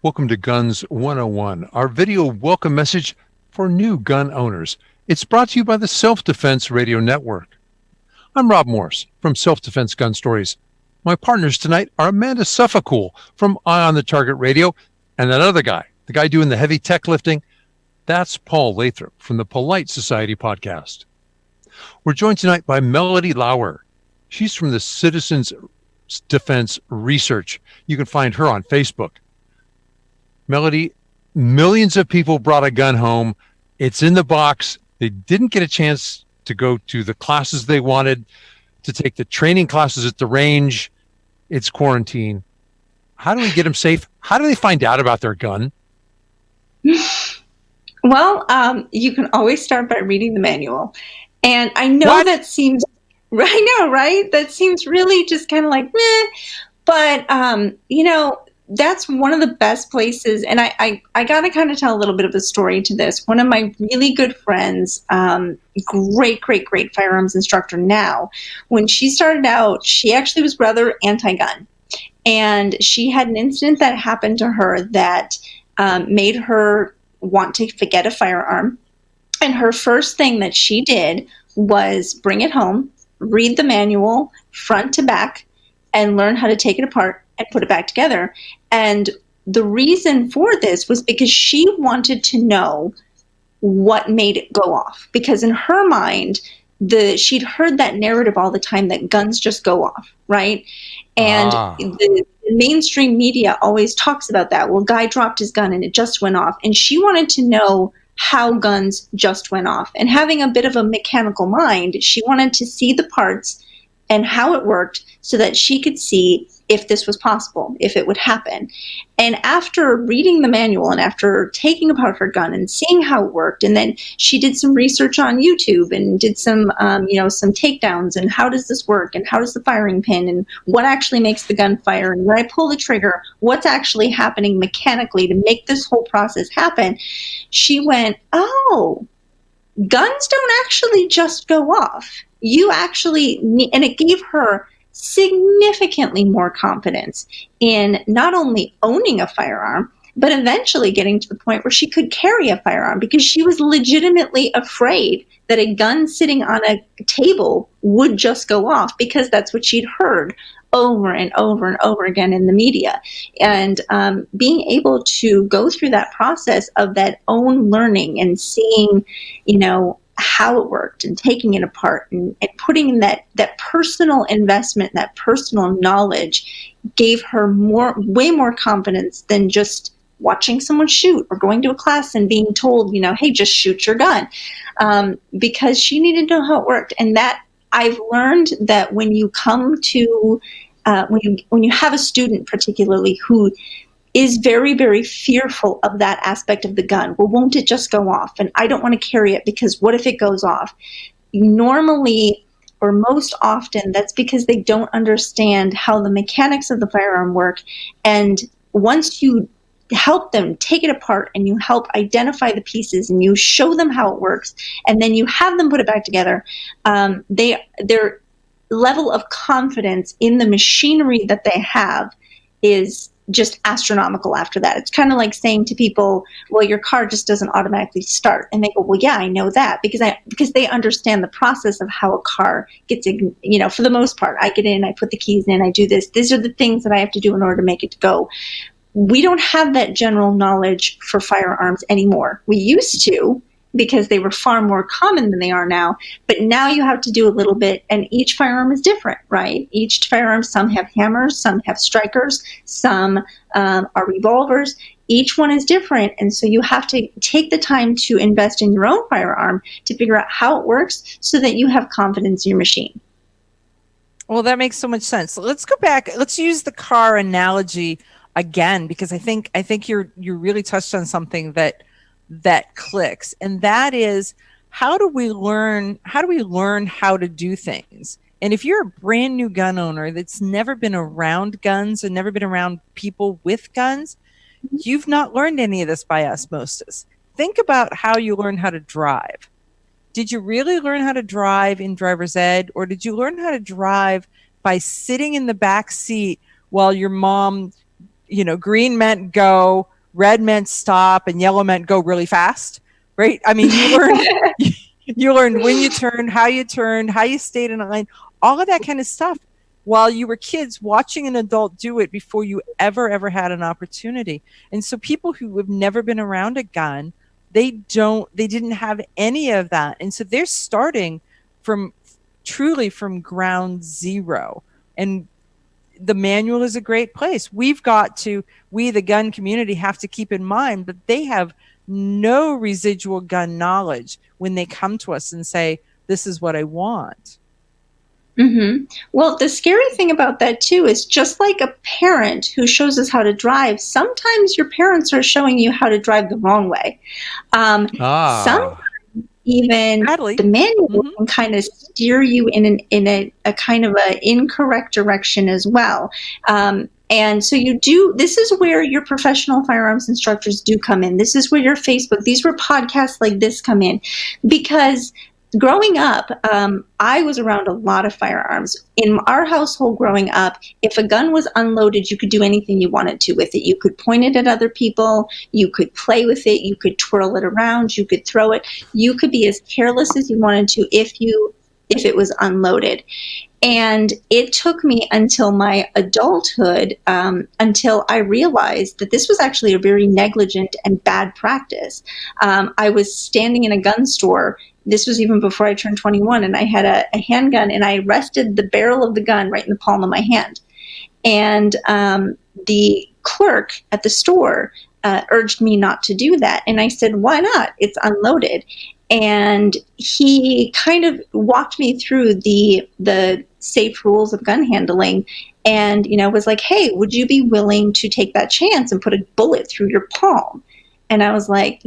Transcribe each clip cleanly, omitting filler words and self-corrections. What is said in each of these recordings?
Welcome to Guns 101, our video welcome message for new gun owners. It's brought to you by the Self-Defense Radio Network. I'm Rob Morse from Self-Defense Gun Stories. My partners tonight are Amanda Suffolcool from Eye on the Target Radio, and that other guy, the guy doing the heavy tech lifting, that's Paul Lathrop from the Polite Society podcast. We're joined tonight by Melody Lauer. She's from the Citizens Defense Research. You can find her on Facebook. Melody, millions of people brought a gun home. It's in the box. They didn't get a chance to go to the classes they wanted, to take the training classes at the range. It's quarantine. How do we get them safe? How do they find out about their gun? Well, you can always start by reading the manual. And I know that seems, I know, right? That seems really just kind of like, meh. But, that's one of the best places. And I got to kind of tell a little bit of a story to this. One of my really good friends, great firearms instructor now, when she started out, she actually was rather anti-gun. And she had an incident that happened to her that made her want to get a firearm. And her first thing that she did was bring it home, read the manual front to back, and learn how to take it apart and put it back together. And the reason for this was because she wanted to know what made it go off. Because in her mind, she'd heard that narrative all the time that guns just go off, right? And the mainstream media always talks about that. Well, guy dropped his gun and it just went off. And she wanted to know how guns just went off. And having a bit of a mechanical mind, she wanted to see the parts and how it worked so that she could see if this was possible, if it would happen. And after reading the manual and after taking apart her gun and seeing how it worked, and then she did some research on YouTube and did some, some takedowns and how does this work and how does the firing pin and what actually makes the gun fire, and when I pull the trigger, what's actually happening mechanically to make this whole process happen. She went, oh, guns don't actually just go off. You actually need, and it gave her significantly more confidence in not only owning a firearm, but eventually getting to the point where she could carry a firearm, because she was legitimately afraid that a gun sitting on a table would just go off, because that's what she'd heard over and over and over again in the media. And being able to go through that process of that own learning and seeing, how it worked and taking it apart and putting in that personal investment, that personal knowledge, gave her way more confidence than just watching someone shoot or going to a class and being told, hey, just shoot your gun, because she needed to know how it worked. And that I've learned that when you come to, when you have a student particularly who is very, very fearful of that aspect of the gun. Well, won't it just go off? And I don't want to carry it because what if it goes off? Normally, or most often, that's because they don't understand how the mechanics of the firearm work. And once you help them take it apart and you help identify the pieces and you show them how it works, and then you have them put it back together, their level of confidence in the machinery that they have is just astronomical after that. It's kind of like saying to people, well, your car just doesn't automatically start. And they go, well, yeah, I know that because they understand the process of how a car gets, for the most part, I get in, I put the keys in, I do this. These are the things that I have to do in order to make it go. We don't have that general knowledge for firearms anymore. We used to, because they were far more common than they are now. But now you have to do a little bit, and each firearm is different, right? Each firearm, some have hammers, some have strikers, some are revolvers. Each one is different, and so you have to take the time to invest in your own firearm to figure out how it works so that you have confidence in your machine. Well, that makes so much sense. Let's go back. Let's use the car analogy again, because I think you really touched on something that clicks, and that is, how do we learn how to do things? And if you're a brand new gun owner that's never been around guns and never been around people with guns, you've not learned any of this by osmosis. Think about how you learn how to drive. Did you really learn how to drive in driver's ed, or did you learn how to drive by sitting in the back seat while your mom, green meant go, red meant stop and yellow meant go really fast, right? I mean, you learned you learned when you turned, how you stayed in a lane, all of that kind of stuff while you were kids watching an adult do it before you ever had an opportunity. And so people who have never been around a gun, they didn't have any of that. And so they're starting from truly from ground zero. And the manual is a great place. We, the gun community, have to keep in mind that they have no residual gun knowledge when they come to us and say, this is what I want. Mm-hmm. Well, the scary thing about that too is just like a parent who shows us how to drive, sometimes your parents are showing you how to drive the wrong way. Sometimes even Badly. the manual can kind of steer you in a kind of an incorrect direction as well. And so this is where your professional firearms instructors do come in. This is where your Facebook, these were podcasts like this come in, because growing up, I was around a lot of firearms. In our household growing up, if a gun was unloaded, you could do anything you wanted to with it. You could point it at other people. You could play with it. You could twirl it around. You could throw it. You could be as careless as you wanted to if it was unloaded. And it took me until my adulthood, until I realized that this was actually a very negligent and bad practice. I was standing in a gun store. This was even before I turned 21, and I had a handgun, and I rested the barrel of the gun right in the palm of my hand. And the clerk at the store urged me not to do that. And I said, why not? It's unloaded. And he kind of walked me through the safe rules of gun handling, and was like, hey, would you be willing to take that chance and put a bullet through your palm? And I was like,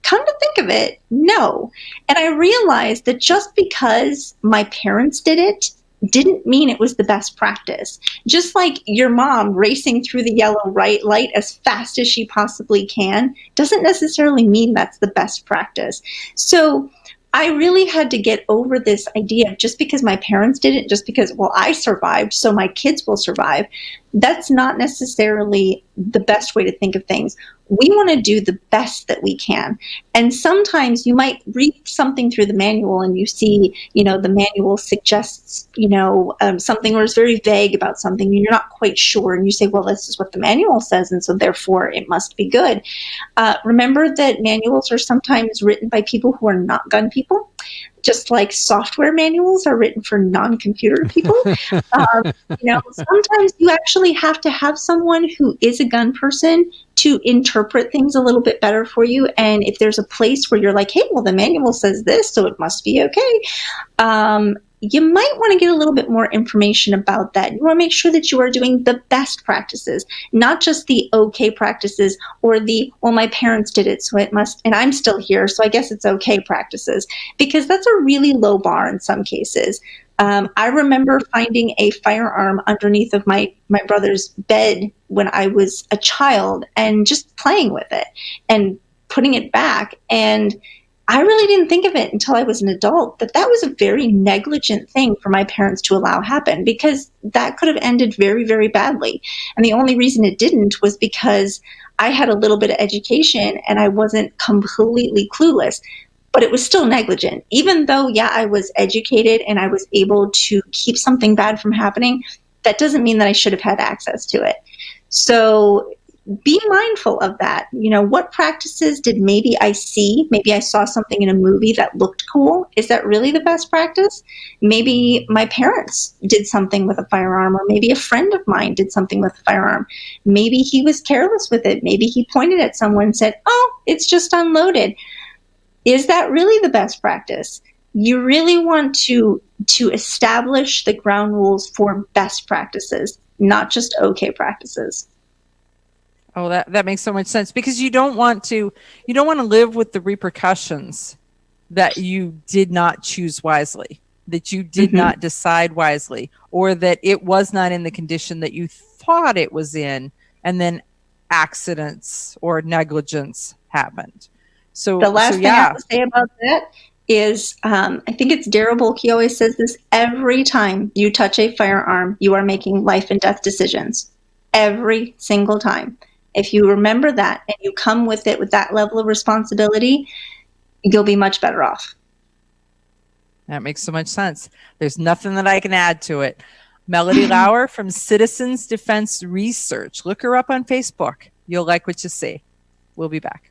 come to think of it, no. And I realized that just because my parents did it didn't mean it was the best practice. Just like your mom racing through the yellow light as fast as she possibly can doesn't necessarily mean that's the best practice. So I really had to get over this idea of just because my parents did it, just because, well, I survived, so my kids will survive. That's not necessarily the best way to think of things. We want to do the best that we can. And sometimes you might read something through the manual and you see, the manual suggests, something, or is very vague about something, and you're not quite sure. And you say, well, this is what the manual says, and so therefore it must be good. Remember that manuals are sometimes written by people who are not gun people, just like software manuals are written for non-computer people. Sometimes you actually have to have someone who is a gun person to interpret things a little bit better for you. And if there's a place where you're like, hey, well, the manual says this, so it must be okay. You might want to get a little bit more information about that. You want to make sure that you are doing the best practices, not just the okay practices or the, well, my parents did it, so it must, and I'm still here, so I guess it's okay practices, because that's a really low bar in some cases. I remember finding a firearm underneath of my brother's bed when I was a child and just playing with it and putting it back. And I really didn't think of it until I was an adult that was a very negligent thing for my parents to allow happen, because that could have ended very, very badly. And the only reason it didn't was because I had a little bit of education and I wasn't completely clueless. But it was still negligent. Even though, I was educated and I was able to keep something bad from happening, that doesn't mean that I should have had access to it. So be mindful of that. What practices did maybe I see? Maybe I saw something in a movie that looked cool. Is that really the best practice? Maybe my parents did something with a firearm, or maybe a friend of mine did something with a firearm. Maybe he was careless with it. Maybe he pointed at someone and said, oh, it's just unloaded. Is that really the best practice? You really want to establish the ground rules for best practices, not just okay practices. Oh, that makes so much sense, because you don't want to live with the repercussions that you did not choose wisely, that you did not decide wisely, or that it was not in the condition that you thought it was in, and then accidents or negligence happened. So the last thing I have to say about that is, I think it's Darrell Bolke always says this: every time you touch a firearm, you are making life and death decisions. Every single time. If you remember that and you come with it with that level of responsibility, you'll be much better off. That makes so much sense. There's nothing that I can add to it. Melody Lauer from Citizens Defense Research. Look her up on Facebook. You'll like what you see. We'll be back.